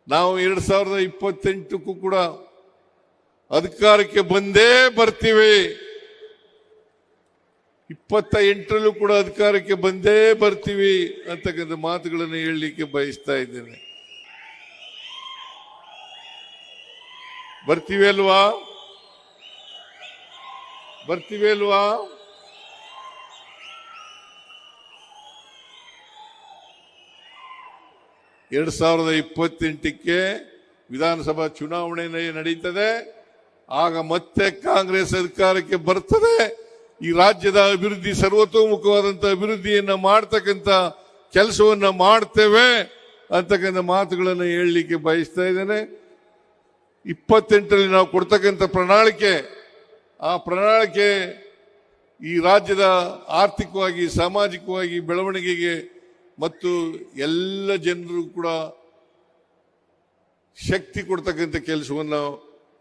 ನಾವು 2028ಕ್ಕೂ ಕೂಡ ಅಧಿಕಾರಕ್ಕೆ ಬಂದೇ ಬರ್ತೀವಿ. 28ರಲ್ಲೂ ಕೂಡ ಅಧಿಕಾರಕ್ಕೆ ಬಂದೇ ಬರ್ತೀವಿ ಅಂತಕ್ಕಂಥ ಮಾತುಗಳನ್ನು ಹೇಳಲಿಕ್ಕೆ ಬಯಸ್ತಾ ಇದ್ದೇನೆ. ಬರ್ತೀವಿ ಅಲ್ವಾ? ಬರ್ತೀವಿ ಅಲ್ವಾ? ಎರಡ್ 2028ಕ್ಕೆ ವಿಧಾನಸಭಾ ಚುನಾವಣೆ ನಡೀತದೆ. ಆಗ ಮತ್ತೆ ಕಾಂಗ್ರೆಸ್ ಅಧಿಕಾರಕ್ಕೆ ಬರ್ತದೆ. ಈ ರಾಜ್ಯದ ಅಭಿವೃದ್ಧಿ, ಸರ್ವತೋಮುಖವಾದಂತಹ ಅಭಿವೃದ್ಧಿಯನ್ನ ಮಾಡ್ತಕ್ಕಂಥ ಕೆಲಸವನ್ನ ಮಾಡ್ತೇವೆ ಅಂತಕ್ಕಂಥ ಮಾತುಗಳನ್ನು ಹೇಳಲಿಕ್ಕೆ ಬಯಸ್ತಾ ಇದ್ದೇನೆ. 28ರಲ್ಲಿ ನಾವು ಕೊಡ್ತಕ್ಕಂಥ ಪ್ರಣಾಳಿಕೆ, ಆ ಪ್ರಣಾಳಿಕೆ ಈ ರಾಜ್ಯದ ಆರ್ಥಿಕವಾಗಿ, ಸಾಮಾಜಿಕವಾಗಿ ಬೆಳವಣಿಗೆಗೆ ಮತ್ತು ಎಲ್ಲ ಜನರು ಕೂಡ ಶಕ್ತಿ ಕೊಡ್ತಕ್ಕಂಥ ಕೆಲಸವನ್ನು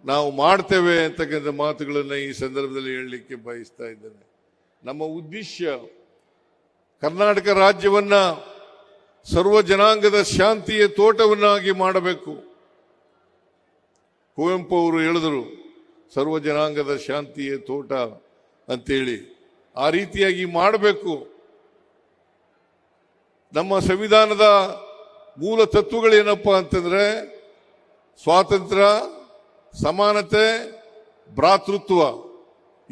ನಾವು ಮಾಡ್ತೇವೆ ಅಂತಕ್ಕಂಥ ಮಾತುಗಳನ್ನು ಈ ಸಂದರ್ಭದಲ್ಲಿ ಹೇಳಲಿಕ್ಕೆ ಬಯಸ್ತಾ ಇದ್ದೇನೆ. ನಮ್ಮ ಉದ್ದೇಶ ಕರ್ನಾಟಕ ರಾಜ್ಯವನ್ನ ಸರ್ವ ಜನಾಂಗದ ಶಾಂತಿಯ ತೋಟವನ್ನಾಗಿ ಮಾಡಬೇಕು. ಕುವೆಂಪು ಅವರು ಹೇಳಿದರು, ಸರ್ವ ಜನಾಂಗದ ಶಾಂತಿಯ ತೋಟ ಅಂತೇಳಿ. ಆ ರೀತಿಯಾಗಿ ಮಾಡಬೇಕು. ನಮ್ಮ ಸಂವಿಧಾನದ ಮೂಲ ತತ್ವಗಳೇನಪ್ಪ ಅಂತಂದ್ರೆ ಸ್ವಾತಂತ್ರ್ಯ, ಸಮಾನತೆ, ಭ್ರಾತೃತ್ವ.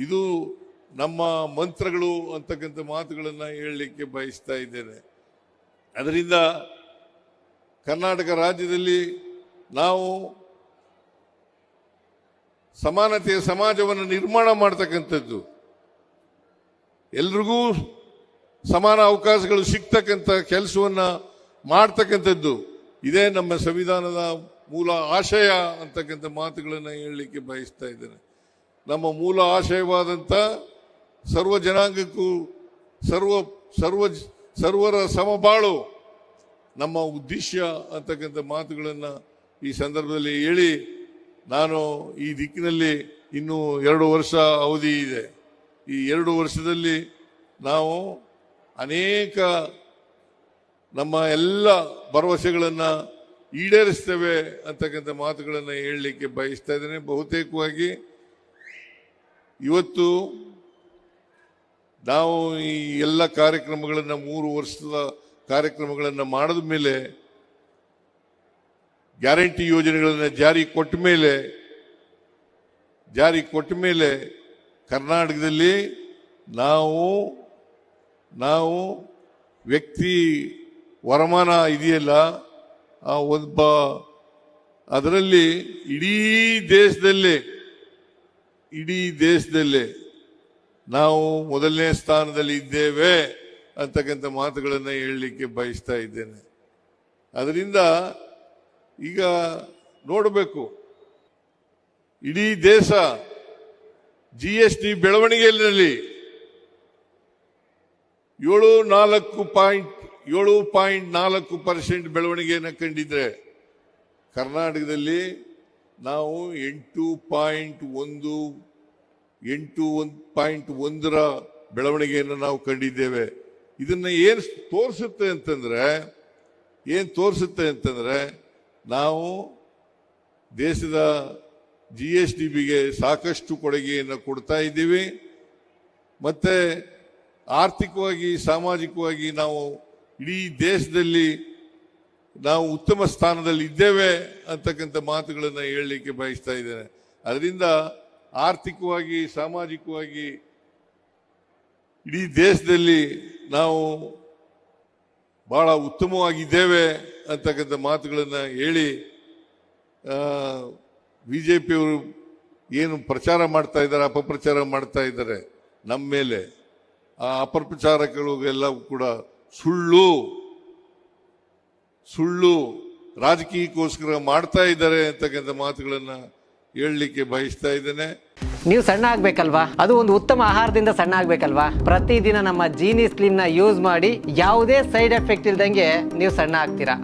ಇದು ನಮ್ಮ ಮಂತ್ರಗಳು ಅಂತಕ್ಕಂಥ ಮಾತುಗಳನ್ನು ಹೇಳಲಿಕ್ಕೆ ಬಯಸ್ತಾ ಇದ್ದೇನೆ. ಅದರಿಂದ ಕರ್ನಾಟಕ ರಾಜ್ಯದಲ್ಲಿ ನಾವು ಸಮಾನತೆಯ ಸಮಾಜವನ್ನು ನಿರ್ಮಾಣ ಮಾಡ್ತಕ್ಕಂಥದ್ದು, ಎಲ್ರಿಗೂ ಸಮಾನ ಅವಕಾಶಗಳು ಸಿಗ್ತಕ್ಕಂಥ ಕೆಲಸವನ್ನ ಮಾಡ್ತಕ್ಕಂಥದ್ದು, ಇದೇ ನಮ್ಮ ಸಂವಿಧಾನದ ಮೂಲ ಆಶಯ ಅಂತಕ್ಕಂಥ ಮಾತುಗಳನ್ನು ಹೇಳಲಿಕ್ಕೆ ಬಯಸ್ತಾ ಇದ್ದೇನೆ. ನಮ್ಮ ಮೂಲ ಆಶಯವಾದಂಥ ಸರ್ವ ಜನಾಂಗಕ್ಕೂ ಸರ್ವರ ಸಮಬಾಳು ನಮ್ಮ ಉದ್ದೇಶ ಅಂತಕ್ಕಂಥ ಮಾತುಗಳನ್ನು ಈ ಸಂದರ್ಭದಲ್ಲಿ ಹೇಳಿ, ನಾನು ಈ ದಿಕ್ಕಿನಲ್ಲಿ ಇನ್ನೂ 2 ವರ್ಷ ಅವಧಿ ಇದೆ. ಈ 2 ವರ್ಷದಲ್ಲಿ ನಾವು ಅನೇಕ ನಮ್ಮ ಎಲ್ಲ ಭರವಸೆಗಳನ್ನು ಈಡೇರಿಸ್ತೇವೆ ಅಂತಕ್ಕಂಥ ಮಾತುಗಳನ್ನು ಹೇಳಲಿಕ್ಕೆ ಬಯಸ್ತಾ ಇದ್ದೇನೆ. ಬಹುತೇಕವಾಗಿ ಇವತ್ತು ನಾವು ಈ ಎಲ್ಲ ಕಾರ್ಯಕ್ರಮಗಳನ್ನು 3 ವರ್ಷದ ಕಾರ್ಯಕ್ರಮಗಳನ್ನು ಮಾಡಿದ ಮೇಲೆ, ಗ್ಯಾರಂಟಿ ಯೋಜನೆಗಳನ್ನು ಜಾರಿ ಕೊಟ್ಟ ಮೇಲೆ ಕರ್ನಾಟಕದಲ್ಲಿ ನಾವು ವ್ಯಕ್ತಿ ವರಮಾನ ಇದೆಯಲ್ಲ, ಆ ಅದರಲ್ಲಿ ಇಡೀ ದೇಶದಲ್ಲೇ ನಾವು ಮೊದಲನೇ ಸ್ಥಾನದಲ್ಲಿ ಇದ್ದೇವೆ ಅಂತಕ್ಕಂಥ ಮಾತುಗಳನ್ನು ಹೇಳಲಿಕ್ಕೆ ಬಯಸ್ತಾ ಇದ್ದೇನೆ. ಅದರಿಂದ ಈಗ ನೋಡಬೇಕು, ಇಡೀ ದೇಶ GST ಬೆಳವಣಿಗೆಯಲ್ಲಿ 7.4% ಬೆಳವಣಿಗೆಯನ್ನು ಕಂಡಿದ್ರೆ, ಕರ್ನಾಟಕದಲ್ಲಿ ನಾವು 8.1ರ ಬೆಳವಣಿಗೆಯನ್ನು ನಾವು ಕಂಡಿದ್ದೇವೆ. ಇದನ್ನ ಏನು ತೋರಿಸುತ್ತೆ ಅಂತಂದ್ರೆ ನಾವು ದೇಶದ GSTಗೆ ಸಾಕಷ್ಟು ಕೊಡುಗೆಯನ್ನು ಕೊಡ್ತಾ ಇದ್ದೀವಿ. ಮತ್ತೆ ಆರ್ಥಿಕವಾಗಿ, ಸಾಮಾಜಿಕವಾಗಿ ನಾವು ಇಡೀ ದೇಶದಲ್ಲಿ ನಾವು ಉತ್ತಮ ಸ್ಥಾನದಲ್ಲಿ ಇದ್ದೇವೆ ಅಂತಕ್ಕಂಥ ಮಾತುಗಳನ್ನು ಹೇಳಲಿಕ್ಕೆ ಬಯಸ್ತಾ ಇದ್ದೇನೆ. ಅದರಿಂದ ಆರ್ಥಿಕವಾಗಿ, ಸಾಮಾಜಿಕವಾಗಿ ಇಡೀ ದೇಶದಲ್ಲಿ ನಾವು ಬಹಳ ಉತ್ತಮವಾಗಿದ್ದೇವೆ ಅಂತಕ್ಕಂಥ ಮಾತುಗಳನ್ನು ಹೇಳಿ, ಬಿಜೆಪಿಯವರು ಏನು ಪ್ರಚಾರ ಮಾಡ್ತಾ ಇದ್ದಾರೆ, ಅಪಪ್ರಚಾರ ಮಾಡ್ತಾ ಇದ್ದಾರೆ ನಮ್ಮ ಮೇಲೆ, ಆ ಅಪಪ್ರಚಾರಗಳು ಎಲ್ಲವೂ ಕೂಡ ಸುಳ್ಳು ರಾಜಕೀಯಕ್ಕೋಸ್ಕರ ಮಾಡ್ತಾ ಇದ್ದಾರೆ ಅಂತಕ್ಕಂಥ ಮಾತುಗಳನ್ನು ಹೇಳಲಿಕ್ಕೆ ಬಯಸ್ತಾ ಇದ್ದೇನೆ. ನೀವು ಸಣ್ಣ ಆಗ್ಬೇಕಲ್ವಾ? ಅದು ಒಂದು ಉತ್ತಮ ಆಹಾರದಿಂದ ಸಣ್ಣ ಆಗ್ಬೇಕಲ್ವಾ? ಪ್ರತಿದಿನ ನಮ್ಮ ಜೀನಿ ಸ್ಲಿಮ್ ನ ಯೂಸ್ ಮಾಡಿ ಯಾವುದೇ ಸೈಡ್ ಎಫೆಕ್ಟ್ ಇಲ್ದಂಗೆ ನೀವು ಸಣ್ಣ ಆಗ್ತೀರಾ.